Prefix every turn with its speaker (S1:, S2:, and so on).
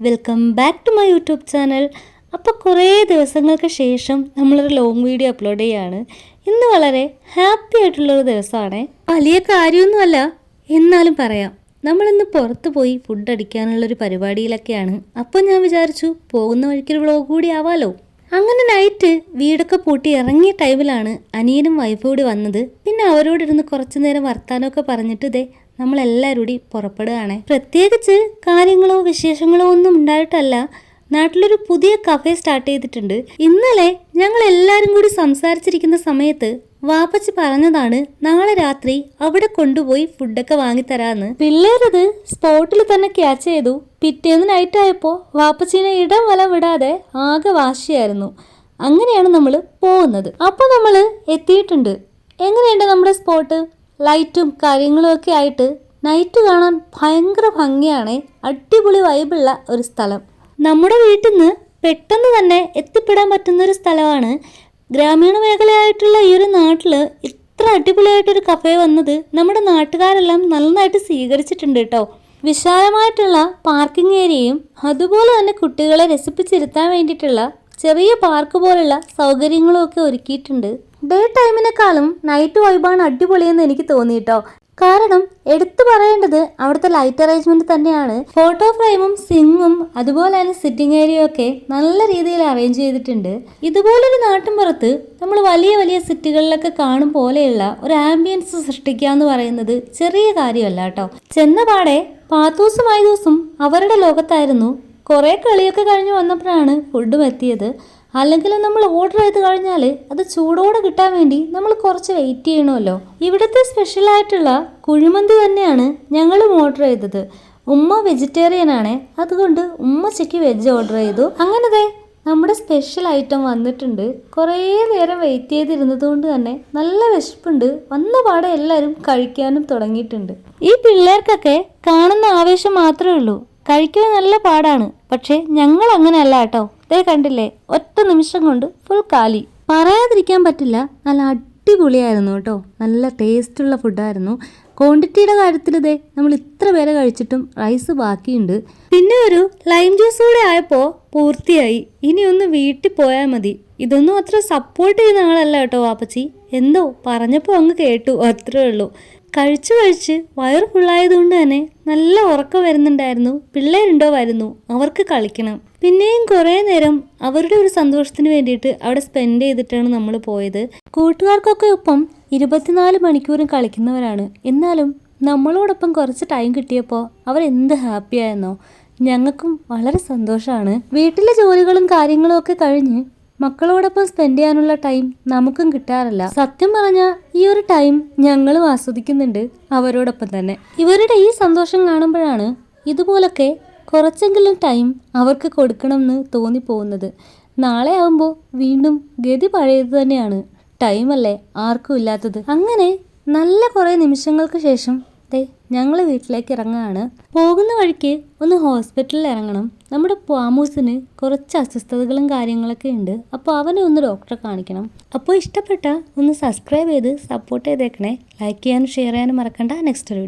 S1: Welcome back to my YouTube channel. അപ്പോൾ കുറേ ദിവസങ്ങൾക്ക് ശേഷം നമ്മളൊരു ലോങ് വീഡിയോ അപ്ലോഡ് ചെയ്യുകയാണ്. ഇന്ന് വളരെ ഹാപ്പി ആയിട്ടുള്ളൊരു ദിവസമാണ്. വലിയ കാര്യമൊന്നുമല്ല, എന്നാലും പറയാം. നമ്മളിന്ന് പുറത്ത് പോയി ഫുഡ് അടിക്കാനുള്ളൊരു പരിപാടിയിലൊക്കെയാണ്. അപ്പോൾ ഞാൻ വിചാരിച്ചു പോകുന്ന വഴിക്കൊരു വ്ളോഗ് കൂടി ആവാലോ. അങ്ങനെ നൈറ്റ് വീടൊക്കെ പൂട്ടി ഇറങ്ങിയ ടൈമിലാണ് അനിയനും വൈഫും കൂടി വന്നത്. പിന്നെ അവരോടിരുന്ന് കുറച്ചു നേരം വർത്താനമൊക്കെ പറഞ്ഞിട്ട് ഇതേ നമ്മളെല്ലാവരും കൂടി പുറപ്പെടുകയാണ്. പ്രത്യേകിച്ച് കാര്യങ്ങളോ വിശേഷങ്ങളോ ഒന്നും ഉണ്ടായിട്ടല്ല. നാട്ടിലൊരു പുതിയ കഫേ സ്റ്റാർട്ട് ചെയ്തിട്ടുണ്ട്. ഇന്നലെ ഞങ്ങൾ എല്ലാവരും കൂടി സംസാരിച്ചിരിക്കുന്ന സമയത്ത് വാപ്പച്ചി പറഞ്ഞതാണ് നാളെ രാത്രി അവിടെ കൊണ്ടുപോയി ഫുഡൊക്കെ വാങ്ങിത്തരാന്ന്. പിള്ളേരത് സ്പോട്ടിൽ തന്നെ ക്യാച്ച് ചെയ്തു. പിറ്റേന്ന് നൈറ്റ് ആയപ്പോൾ വാപ്പച്ചീനെ ഇടം വല വിടാതെ ആകെ വാശിയായിരുന്നു. അങ്ങനെയാണ് നമ്മൾ പോകുന്നത്. അപ്പോൾ നമ്മൾ എത്തിയിട്ടുണ്ട്. എങ്ങനെയുണ്ട് നമ്മുടെ സ്പോട്ട്? ലൈറ്റും കാര്യങ്ങളും ഒക്കെ ആയിട്ട് നൈറ്റ് കാണാൻ ഭയങ്കര ഭംഗിയാണ്. അടിപൊളി വൈബുള്ള ഒരു സ്ഥലം. നമ്മുടെ വീട്ടിൽ നിന്ന് പെട്ടെന്ന് തന്നെ എത്തിപ്പെടാൻ പറ്റുന്നൊരു സ്ഥലമാണ്. ഗ്രാമീണ മേഖലയായിട്ടുള്ള ഈ ഒരു നാട്ടിൽ ഇത്ര അടിപൊളിയായിട്ടൊരു കഫേ വന്നത് നമ്മുടെ നാട്ടുകാരെല്ലാം നന്നായിട്ട് സ്വീകരിച്ചിട്ടുണ്ട് കേട്ടോ. വിശാലമായിട്ടുള്ള പാർക്കിംഗ് ഏരിയയും അതുപോലെ തന്നെ കുട്ടികളെ രസിപ്പിച്ചിരുത്താൻ വേണ്ടിയിട്ടുള്ള ചെറിയ പാർക്ക് പോലുള്ള സൗകര്യങ്ങളും ഒക്കെ ഒരുക്കിയിട്ടുണ്ട്. ഡേ ടൈമിനേക്കാളും നൈറ്റ് വൈബാണ് അടിപൊളിയെന്ന് എനിക്ക് തോന്നി കേട്ടോ. കാരണം എടുത്തു പറയേണ്ടത് അവിടുത്തെ ലൈറ്റ് അറേഞ്ച്മെന്റ് തന്നെയാണ്. ഫോട്ടോ ഫ്രെയിമും സിങ്ങും അതുപോലെ തന്നെ സിറ്റിംഗ് ഏരിയയും ഒക്കെ നല്ല രീതിയിൽ അറേഞ്ച് ചെയ്തിട്ടുണ്ട്. ഇതുപോലൊരു നാട്ടിൻപുറത്ത് നമ്മൾ വലിയ വലിയ സിറ്റികളിലൊക്കെ കാണും പോലെയുള്ള ഒരു ആംബിയൻസ് സൃഷ്ടിക്കുക എന്ന് പറയുന്നത് ചെറിയ കാര്യമല്ല കേട്ടോ. ചെന്നപാടെ പാത്തൂസും മൈദൂസും അവരുടെ ലോകത്തായിരുന്നു. കുറേ കളിയൊക്കെ കഴിഞ്ഞ് വന്നപ്പോഴാണ് ഫുഡും എത്തിയത്. അല്ലെങ്കിൽ നമ്മൾ ഓർഡർ ചെയ്ത് കഴിഞ്ഞാൽ അത് ചൂടോടെ കിട്ടാൻ വേണ്ടി നമ്മൾ കുറച്ച് വെയിറ്റ് ചെയ്യണമല്ലോ. ഇവിടുത്തെ സ്പെഷ്യലായിട്ടുള്ള കുഴിമന്തി തന്നെയാണ് ഞങ്ങളും ഓർഡർ ചെയ്തത്. ഉമ്മ വെജിറ്റേറിയൻ ആണ്, അതുകൊണ്ട് ഉമ്മച്ചയ്ക്ക് വെജ് ഓർഡർ ചെയ്തു. അങ്ങനത്തെ നമ്മുടെ സ്പെഷ്യൽ ഐറ്റം വന്നിട്ടുണ്ട്. കുറേ നേരം വെയിറ്റ് ചെയ്തിരുന്നത് കൊണ്ട് തന്നെ നല്ല വിശപ്പുണ്ട്. വന്ന പാടെ എല്ലാവരും കഴിക്കാനും തുടങ്ങിയിട്ടുണ്ട്. ഈ പിള്ളേർക്കൊക്കെ കാണുന്ന ആവേശം മാത്രമേ ഉള്ളൂ, കഴിക്കാൻ നല്ല പാടാണ്. പക്ഷേ ഞങ്ങൾ അങ്ങനെയല്ല കേട്ടോ. ഇതേ കണ്ടില്ലേ, ഒറ്റ നിമിഷം കൊണ്ട് ഫുൾ കാലി. പറയാതിരിക്കാൻ പറ്റില്ല, നല്ല അടിപൊളിയായിരുന്നു കേട്ടോ. നല്ല ടേസ്റ്റുള്ള ഫുഡായിരുന്നു. ക്വാണ്ടിറ്റിയുടെ കാര്യത്തിൽ ഇതേ നമ്മൾ ഇത്ര പേരെ കഴിച്ചിട്ടും റൈസ് ബാക്കിയുണ്ട്. പിന്നെ ഒരു ലൈം ജ്യൂസ് കൂടെ ആയപ്പോൾ പൂർത്തിയായി. ഇനി ഒന്ന് വീട്ടിൽ പോയാൽ മതി. ഇതൊന്നും അത്ര സപ്പോർട്ട് ചെയ്യുന്ന ആളല്ല കേട്ടോ വാപ്പച്ചി. എന്തോ പറഞ്ഞപ്പോൾ അങ്ങ് കേട്ടു, അത്രേ ഉള്ളൂ. കഴിച്ച് വയറ് ഫുള്ളായതുകൊണ്ട് തന്നെ നല്ല ഉറക്കം വരുന്നുണ്ടായിരുന്നു. പിള്ളേരുണ്ടോ വരുന്നു, അവർക്ക് കളിക്കണം. പിന്നെയും കുറേ നേരം അവരുടെ ഒരു സന്തോഷത്തിന് വേണ്ടിയിട്ട് അവിടെ സ്പെൻഡ് ചെയ്തിട്ടാണ് നമ്മൾ പോയത്. കൂട്ടുകാർക്കൊക്കെ ഒപ്പം 24 മണിക്കൂറും കളിക്കുന്നവരാണ്. എന്നാലും നമ്മളോടൊപ്പം കുറച്ച് ടൈം കിട്ടിയപ്പോൾ അവരെന്ത് ഹാപ്പിയായെന്നോ. ഞങ്ങൾക്കും വളരെ സന്തോഷമാണ്. വീട്ടിലെ ജോലികളും കാര്യങ്ങളും ഒക്കെ കഴിഞ്ഞ് മക്കളോടൊപ്പം സ്പെൻഡ് ചെയ്യാനുള്ള ടൈം നമുക്കും കിട്ടാറില്ല. സത്യം പറഞ്ഞാൽ ഈ ഒരു ടൈം ഞങ്ങളും ആസ്വദിക്കുന്നുണ്ട് അവരോടൊപ്പം തന്നെ. ഇവരുടെ ഈ സന്തോഷം കാണുമ്പോഴാണ് ഇതുപോലൊക്കെ കുറച്ചെങ്കിലും ടൈം അവർക്ക് കൊടുക്കണം എന്ന് തോന്നിപ്പോകുന്നത്. നാളെ ആകുമ്പോൾ വീണ്ടും ഗതി പഴയത് തന്നെയാണ്. ടൈമല്ലേ ആർക്കും ഇല്ലാത്തത്. അങ്ങനെ നല്ല കുറേ നിമിഷങ്ങൾക്ക് ശേഷം ഞങ്ങൾ വീട്ടിലേക്ക് ഇറങ്ങുകയാണ്. പോകുന്ന വഴിക്ക് ഒന്ന് ഹോസ്പിറ്റലിൽ ഇറങ്ങണം. നമ്മുടെ പാമൂസിന് കുറച്ച് അസ്വസ്ഥതകളും കാര്യങ്ങളൊക്കെ ഉണ്ട്. അപ്പോൾ അവനെ ഒന്ന് ഡോക്ടറെ കാണിക്കണം. അപ്പോൾ ഇഷ്ടപ്പെട്ട ഒന്ന് സബ്സ്ക്രൈബ് ചെയ്ത് സപ്പോർട്ട് ചെയ്തേക്കണേ. ലൈക്ക് ചെയ്യാനും ഷെയർ ചെയ്യാനും മറക്കണ്ട. Next video.